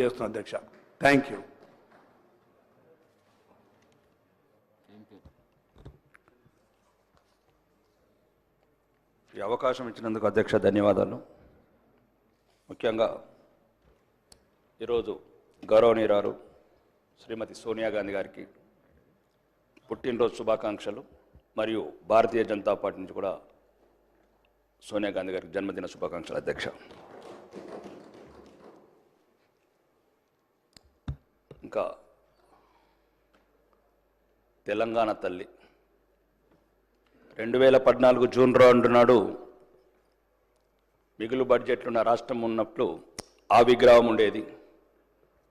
చేస్తున్నా అధ్యక్ష. Thank you. ఈ అవకాశం ఇచ్చినందుకు అధ్యక్ష ధన్యవాదాలు. ముఖ్యంగా ఈరోజు గౌరవనీయురాలు శ్రీమతి సోనియా గాంధీ గారికి పుట్టినరోజు శుభాకాంక్షలు. మరియు భారతీయ జనతా పార్టీ నుంచి కూడా సోనియా గాంధీ గారికి జన్మదిన శుభాకాంక్షలు అధ్యక్ష. ఇంకా తెలంగాణ తల్లి 2014 జూన్ 2 నాడు మిగులు బడ్జెట్లున్న రాష్ట్రం ఉన్నప్పుడు ఆ విగ్రహం ఉండేది.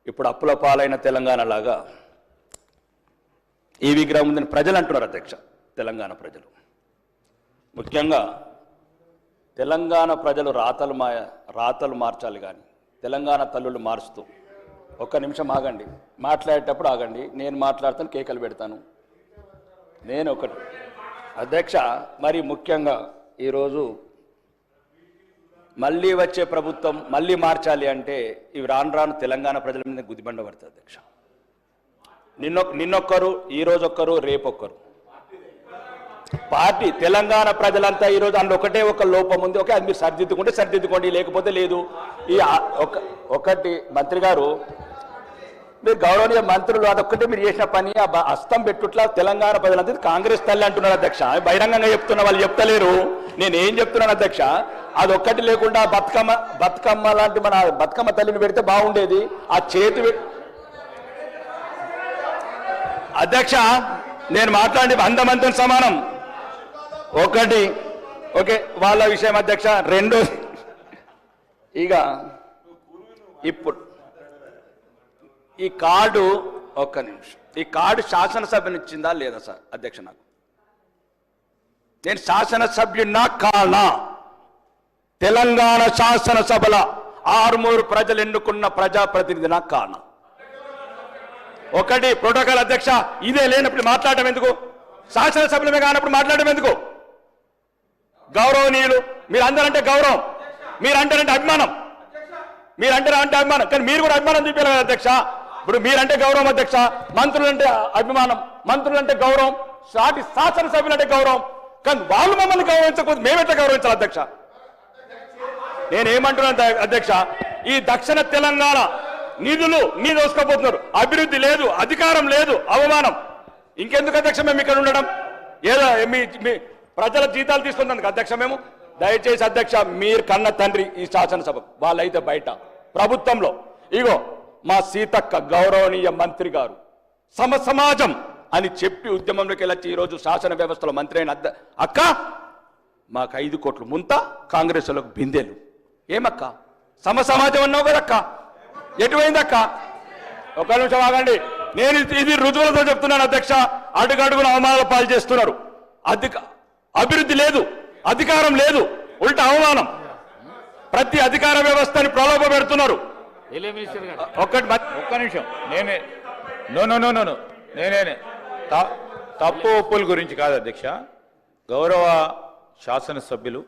ఇప్పుడు అప్పుల పాలైన తెలంగాణ లాగా ఈ విగ్రహం ఉందని ప్రజలు అంటున్నారు అధ్యక్ష. తెలంగాణ ప్రజలు ముఖ్యంగా తెలంగాణ ప్రజలు రాతలు మార్చాలి కానీ తెలంగాణ తల్లులు మారుస్తూ. ఒక్క నిమిషం ఆగండి, మాట్లాడేటప్పుడు ఆగండి. నేను మాట్లాడతాను, కేకలు పెడతాను. నేను ఒకటి అధ్యక్ష. మరి ముఖ్యంగా ఈరోజు మళ్ళీ వచ్చే ప్రభుత్వం మళ్ళీ మార్చాలి అంటే ఇవి రాను రాను తెలంగాణ ప్రజల మీద గుదిబండ పడుతుంది అధ్యక్ష. నిన్నొక్కరు, ఈరోజు ఒక్కరు, రేపొక్కరు. పార్టీ తెలంగాణ ప్రజలంతా ఈరోజు అందులో ఒకటే ఒక లోపం ఉంది. ఓకే, అది మీరు సరిదిద్దుకోండి, లేకపోతే లేదు. ఈ ఒకటి మంత్రి గారు, మీరు గౌరవనీయ మంత్రులు, అదొక్కటే మీరు చేసిన పని. ఆ హస్తం పెట్టుట్లా తెలంగాణ ప్రజలంతా కాంగ్రెస్ తల్లి అంటున్నారు అధ్యక్ష. బహిరంగంగా చెప్తున్నా, వాళ్ళు చెప్తలేరు. నేను ఏం చెప్తున్నాను అధ్యక్ష, అదొక్కటి లేకుండా బతుకమ్మ లాంటి మన బతుకమ్మ తల్లిని పెడితే బాగుండేది. ఆ చేతి అధ్యక్ష, నేను మాట్లాడి 100 మందితో సమానం. ఒకటి ఓకే, వాళ్ళ విషయం అధ్యక్ష. రెండో, ఇక ఇప్పుడు ఈ కార్డు, ఒక్క నిమిషం, ఈ కార్డు శాసనసభనిచ్చిందా లేదా సార్ అధ్యక్ష? నాకు నేను శాసనసభ్యున్నా కానా? తెలంగాణ శాసనసభల 6 ప్రజలు ఎన్నుకున్న ప్రజాప్రతినిధి నాకు కానా? ఒకటి ప్రోటోకాల్ అధ్యక్ష. ఇదే లేనప్పుడు మాట్లాడటం ఎందుకు? శాసనసభ్యులమే కానప్పుడు మాట్లాడటం ఎందుకు? గౌరవనీయులు, మీరు అందరంటే గౌరవం, మీరు అంటారంటే అభిమానం, కానీ మీరు కూడా అభిమానం చూపించాలి కదా అధ్యక్ష. ఇప్పుడు మీరంటే గౌరవం అధ్యక్ష, మంత్రులంటే అభిమానం, మంత్రులంటే గౌరవం, సాటి శాసనసభ్యులంటే గౌరవం. కానీ వాళ్ళు మమ్మల్ని గౌరవించకపోతే మేమెట్లా గౌరవించాలి అధ్యక్ష? నేనేమంటున్నాను అధ్యక్ష, ఈ దక్షిణ తెలంగాణ నిధులు దోసుకోపోతున్నారు. అభివృద్ధి లేదు, అధికారం లేదు, అవమానం. ఇంకెందుకు అధ్యక్ష మేము ఇక్కడ ఉండడం? ఏదో మీ ప్రజల జీతాలు తీసుకున్నందుకు అధ్యక్ష మేము. దయచేసి అధ్యక్ష, మీరు కన్న తండ్రి ఈ శాసనసభ, వాళ్ళైతే బయట ప్రభుత్వంలో. ఇగో మా సీతక్క గౌరవనీయ మంత్రి గారు సమాజం అని చెప్పి ఉద్యమంలోకి వెళ్ళొచ్చి ఈరోజు శాసన వ్యవస్థలో మంత్రి అయిన అక్క, మాకు 5 కోట్లు ముంత, కాంగ్రెస్ వాళ్ళకు బిందెలు. ఏమక్క సమాజం అన్నావు కదక్క, ఎటువైందక్క? ఒక నిమిషం ఆగండి. నేను ఇది రుజువులతో చెప్తున్నాను అధ్యక్ష. అడుగడుగున అవమానాల పాలు చేస్తున్నారు. అభివృద్ధి లేదు, అధికారం లేదు, ఉల్టా అవమానం. ప్రతి అధికార వ్యవస్థని ప్రలోభ పెడుతున్నారు. ఒక్క నిమిషం, నేనే తప్పు ఒప్పుల గురించి కాదు అధ్యక్ష. గౌరవ శాసనసభ్యులు